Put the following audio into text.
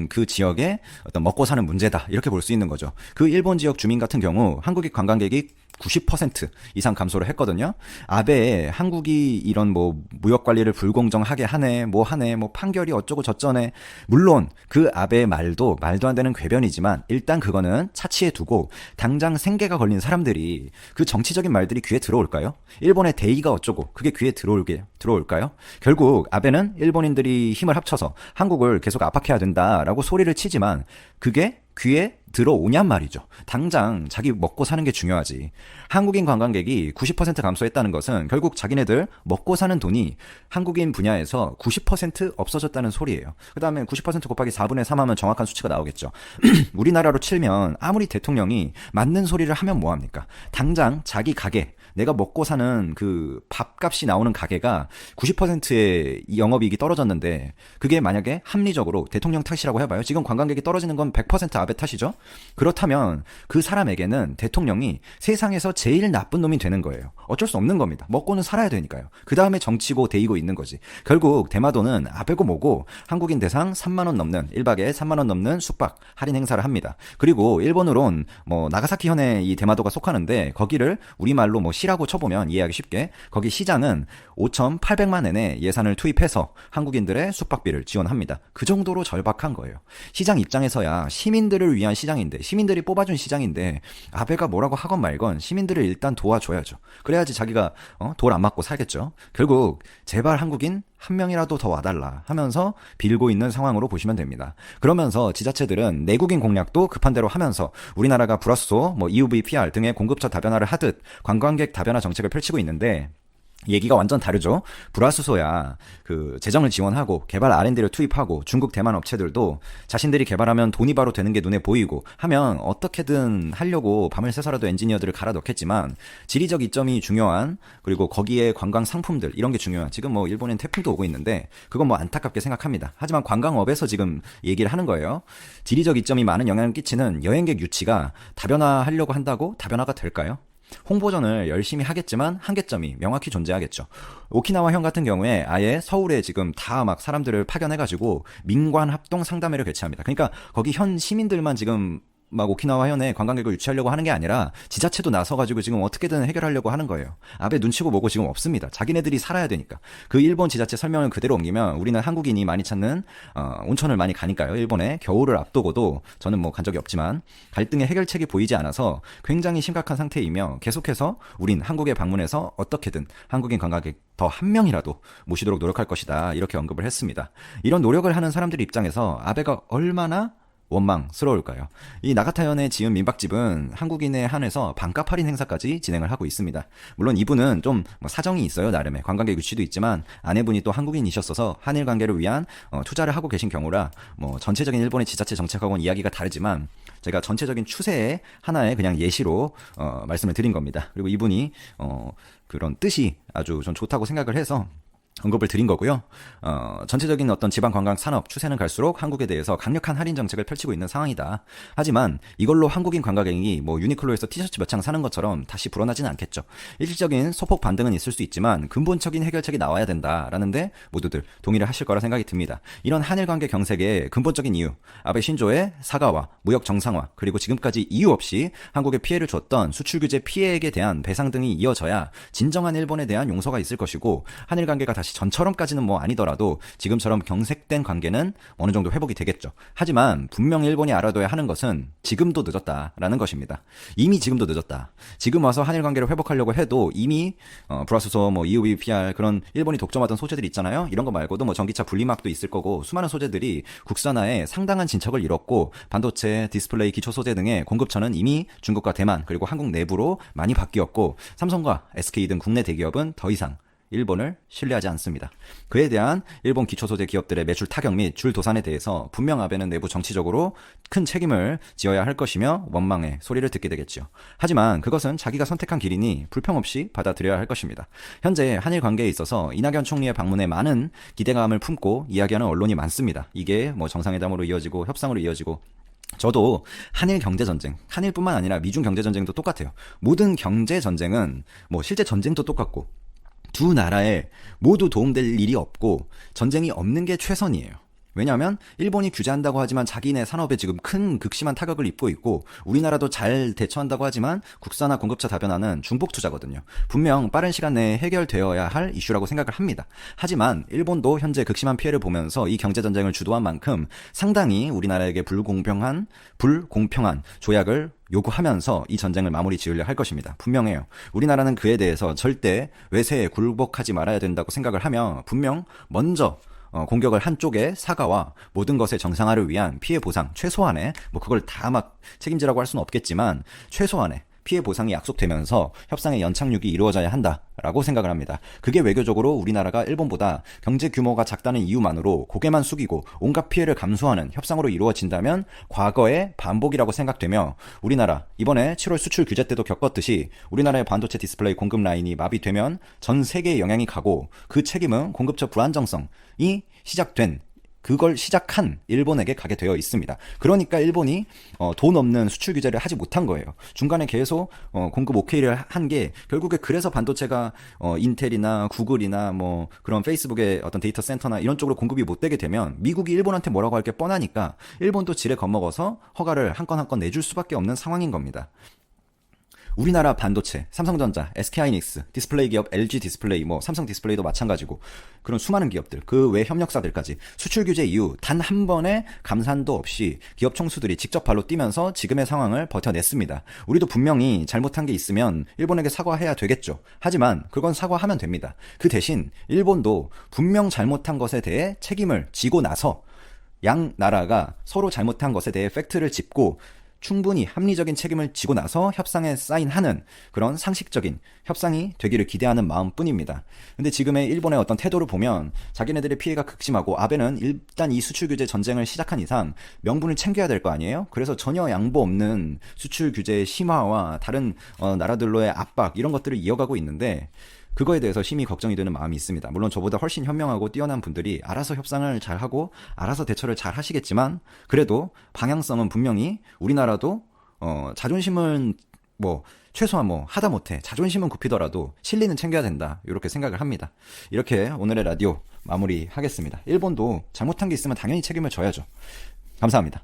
그 지역의 어떤 먹고 사는 문제다 이렇게 볼 수 있는 거죠. 그 일본 지역 주민 같은 경우 한국인 관광객이 90% 이상 감소를 했거든요. 아베에 한국이 이런 뭐 무역 관리를 불공정하게 하네, 뭐 판결이 어쩌고 저쩌네. 물론 그 아베의 말도 말도 안 되는 궤변이지만 일단 그거는 차치해 두고 당장 생계가 걸린 사람들이 그 정치적인 말들이 귀에 들어올까요? 일본의 대의가 어쩌고 그게 귀에 들어올까요? 결국 아베는 일본인들이 힘을 합쳐서 한국을 계속 압박해야 된다라고 소리를 치지만 그게 귀에 들어오냔 말이죠. 당장 자기 먹고 사는 게 중요하지. 한국인 관광객이 90% 감소했다는 것은 결국 자기네들 먹고 사는 돈이 한국인 분야에서 90% 없어졌다는 소리예요. 그 다음에 90% 곱하기 4분의 3 하면 정확한 수치가 나오겠죠. 우리나라로 치면 아무리 대통령이 맞는 소리를 하면 뭐합니까? 당장 자기 가게, 내가 먹고 사는 그 밥값이 나오는 가게가 90%의 영업이익이 떨어졌는데 그게 만약에 합리적으로 대통령 탓이라고 해봐요. 지금 관광객이 떨어지는 건 100% 아베 탓이죠. 그렇다면 그 사람에게는 대통령이 세상에서 제일 나쁜 놈이 되는 거예요. 어쩔 수 없는 겁니다. 먹고는 살아야 되니까요. 그 다음에 정치고 대이고 있는 거지. 결국 대마도는 아베고 뭐고 한국인 대상 3만원 넘는 1박에 3만원 넘는 숙박 할인 행사를 합니다. 그리고 일본으론 뭐 나가사키 현에 이 대마도가 속하는데 거기를 우리말로 뭐 시라고 쳐보면 이해하기 쉽게 거기 시장은 5,800만 엔의 예산을 투입해서 한국인들의 숙박비를 지원합니다. 그 정도로 절박한 거예요. 시장 입장에서야 시민들을 위한 시장인데 시민들이 뽑아준 시장인데 아베가 뭐라고 하건 말건 시민들을 일단 도와줘야죠. 그래야지 자기가 돌 안 맞고 살겠죠. 결국 제발 한국인 한 명이라도 더 와달라 하면서 빌고 있는 상황으로 보시면 됩니다. 그러면서 지자체들은 내국인 공략도 급한 대로 하면서 우리나라가 불화수소, EUV, PR 등의 공급처 다변화를 하듯 관광객 다변화 정책을 펼치고 있는데 얘기가 완전 다르죠. 불화수소야 그 재정을 지원하고 개발 R&D를 투입하고 중국 대만 업체들도 자신들이 개발하면 돈이 바로 되는 게 눈에 보이고 하면 어떻게든 하려고 밤을 새서라도 엔지니어들을 갈아 넣겠지만 지리적 이점이 중요한 그리고 거기에 관광 상품들 이런 게 중요한 지금 뭐 일본엔 태풍도 오고 있는데 그건 뭐 안타깝게 생각합니다. 하지만 관광업에서 지금 얘기를 하는 거예요. 지리적 이점이 많은 영향을 끼치는 여행객 유치가 다변화하려고 한다고 다변화가 될까요? 홍보전을 열심히 하겠지만 한계점이 명확히 존재하겠죠. 오키나와현 같은 경우에 아예 서울에 지금 다 막 사람들을 파견해가지고 민관 합동 상담회를 개최합니다. 그러니까 거기 현 시민들만 지금 막 오키나와현에 관광객을 유치하려고 하는 게 아니라 지자체도 나서가지고 지금 어떻게든 해결하려고 하는 거예요. 아베 눈치고 뭐고 지금 없습니다. 자기네들이 살아야 되니까. 그 일본 지자체 설명을 그대로 옮기면 우리는 한국인이 많이 찾는 온천을 많이 가니까요. 일본에 겨울을 앞두고도 저는 뭐 간 적이 없지만 갈등의 해결책이 보이지 않아서 굉장히 심각한 상태이며 계속해서 우린 한국에 방문해서 어떻게든 한국인 관광객 더 한 명이라도 모시도록 노력할 것이다. 이렇게 언급을 했습니다. 이런 노력을 하는 사람들 입장에서 아베가 얼마나 원망스러울까요? 이 나가타현에 지은 민박집은 한국인에 한해서 반값 할인 행사까지 진행을 하고 있습니다. 물론 이분은 좀 사정이 있어요. 나름의 관광객 유치도 있지만 아내분이 또 한국인이셨어서 한일 관계를 위한 투자를 하고 계신 경우라 뭐 전체적인 일본의 지자체 정책하고는 이야기가 다르지만 제가 전체적인 추세의 하나의 그냥 예시로 말씀을 드린 겁니다. 그리고 이분이 그런 뜻이 아주 전 좋다고 생각을 해서 언급을 드린 거고요. 전체적인 어떤 지방관광 산업 추세는 갈수록 한국에 대해서 강력한 할인 정책을 펼치고 있는 상황이다. 하지만 이걸로 한국인 관광객이 뭐 유니클로에서 티셔츠 몇 장 사는 것처럼 다시 불어나지는 않겠죠. 일시적인 소폭 반등은 있을 수 있지만 근본적인 해결책이 나와야 된다라는데 모두들 동의를 하실 거라 생각이 듭니다. 이런 한일 관계 경색의 근본적인 이유, 아베 신조의 사과와 무역 정상화 그리고 지금까지 이유 없이 한국에 피해를 줬던 수출 규제 피해액에 대한 배상 등이 이어져야 진정한 일본에 대한 용서가 있을 것이고 한일 관계가 다시 전처럼까지는 뭐 아니더라도 지금처럼 경색된 관계는 어느 정도 회복이 되겠죠. 하지만 분명 일본이 알아둬야 하는 것은 지금도 늦었다라는 것입니다. 이미 지금도 늦었다. 지금 와서 한일 관계를 회복하려고 해도 이미 불화수소, EUV, PR 그런 일본이 독점하던 소재들 있잖아요. 이런 거 말고도 뭐 전기차 분리막도 있을 거고 수많은 소재들이 국산화에 상당한 진척을 이뤘고 반도체, 디스플레이, 기초 소재 등의 공급처는 이미 중국과 대만 그리고 한국 내부로 많이 바뀌었고 삼성과 SK 등 국내 대기업은 더 이상 일본을 신뢰하지 않습니다. 그에 대한 일본 기초소재 기업들의 매출 타격 및 줄 도산에 대해서 분명 아베는 내부 정치적으로 큰 책임을 지어야 할 것이며 원망의 소리를 듣게 되겠죠. 하지만 그것은 자기가 선택한 길이니 불평 없이 받아들여야 할 것입니다. 현재 한일 관계에 있어서 이낙연 총리의 방문에 많은 기대감을 품고 이야기하는 언론이 많습니다. 이게 뭐 정상회담으로 이어지고 협상으로 이어지고 저도 한일 경제전쟁, 한일뿐만 아니라 미중 경제전쟁도 똑같아요. 모든 경제전쟁은 뭐 실제 전쟁도 똑같고 두 나라에 모두 도움될 일이 없고 전쟁이 없는 게 최선이에요. 왜냐하면 일본이 규제한다고 하지만 자기네 산업에 지금 큰 극심한 타격을 입고 있고 우리나라도 잘 대처한다고 하지만 국산화 공급처 다변화는 중복 투자거든요. 분명 빠른 시간 내에 해결되어야 할 이슈라고 생각을 합니다. 하지만 일본도 현재 극심한 피해를 보면서 이 경제전쟁을 주도한 만큼 상당히 우리나라에게 불공평한 조약을 요구하면서 이 전쟁을 마무리 지으려 할 것입니다. 분명해요. 우리나라는 그에 대해서 절대 외세에 굴복하지 말아야 된다고 생각을 하며 분명 먼저 공격을 한 쪽의 사과와 모든 것의 정상화를 위한 피해 보상 최소한의 뭐 그걸 다 막 책임지라고 할 수는 없겠지만 최소한의 피해 보상이 약속되면서 협상의 연착륙이 이루어져야 한다라고 생각을 합니다. 그게 외교적으로 우리나라가 일본보다 경제 규모가 작다는 이유만으로 고개만 숙이고 온갖 피해를 감수하는 협상으로 이루어진다면 과거의 반복이라고 생각되며 우리나라 이번에 7월 수출 규제 때도 겪었듯이 우리나라의 반도체 디스플레이 공급 라인이 마비되면 전 세계에 영향이 가고 그 책임은 공급처 불안정성이 그걸 시작한 일본에게 가게 되어 있습니다. 그러니까 일본이 돈 없는 수출 규제를 하지 못한 거예요. 중간에 계속 공급 오케이를 한 게 결국에 그래서 반도체가 인텔이나 구글이나 뭐 그런 페이스북의 어떤 데이터 센터나 이런 쪽으로 공급이 못 되게 되면 미국이 일본한테 뭐라고 할 게 뻔하니까 일본도 지레 겁먹어서 허가를 한 건 한 건 내줄 수밖에 없는 상황인 겁니다. 우리나라 반도체, 삼성전자, SK하이닉스, 디스플레이 기업 LG 디스플레이, 뭐 삼성 디스플레이도 마찬가지고 그런 수많은 기업들, 그 외 협력사들까지 수출 규제 이후 단 한 번의 감산도 없이 기업 총수들이 직접 발로 뛰면서 지금의 상황을 버텨냈습니다. 우리도 분명히 잘못한 게 있으면 일본에게 사과해야 되겠죠. 하지만 그건 사과하면 됩니다. 그 대신 일본도 분명 잘못한 것에 대해 책임을 지고 나서 양 나라가 서로 잘못한 것에 대해 팩트를 짚고 충분히 합리적인 책임을 지고 나서 협상에 사인하는 그런 상식적인 협상이 되기를 기대하는 마음뿐입니다. 근데 지금의 일본의 어떤 태도를 보면 자기네들의 피해가 극심하고 아베는 일단 이 수출 규제 전쟁을 시작한 이상 명분을 챙겨야 될 거 아니에요? 그래서 전혀 양보 없는 수출 규제의 심화와 다른 나라들로의 압박 이런 것들을 이어가고 있는데 그거에 대해서 심히 걱정이 되는 마음이 있습니다. 물론 저보다 훨씬 현명하고 뛰어난 분들이 알아서 협상을 잘하고 알아서 대처를 잘 하시겠지만 그래도 방향성은 분명히 우리나라도 자존심은 뭐 최소한 뭐 하다못해 자존심은 굽히더라도 실리는 챙겨야 된다 이렇게 생각을 합니다. 이렇게 오늘의 라디오 마무리하겠습니다. 일본도 잘못한 게 있으면 당연히 책임을 져야죠. 감사합니다.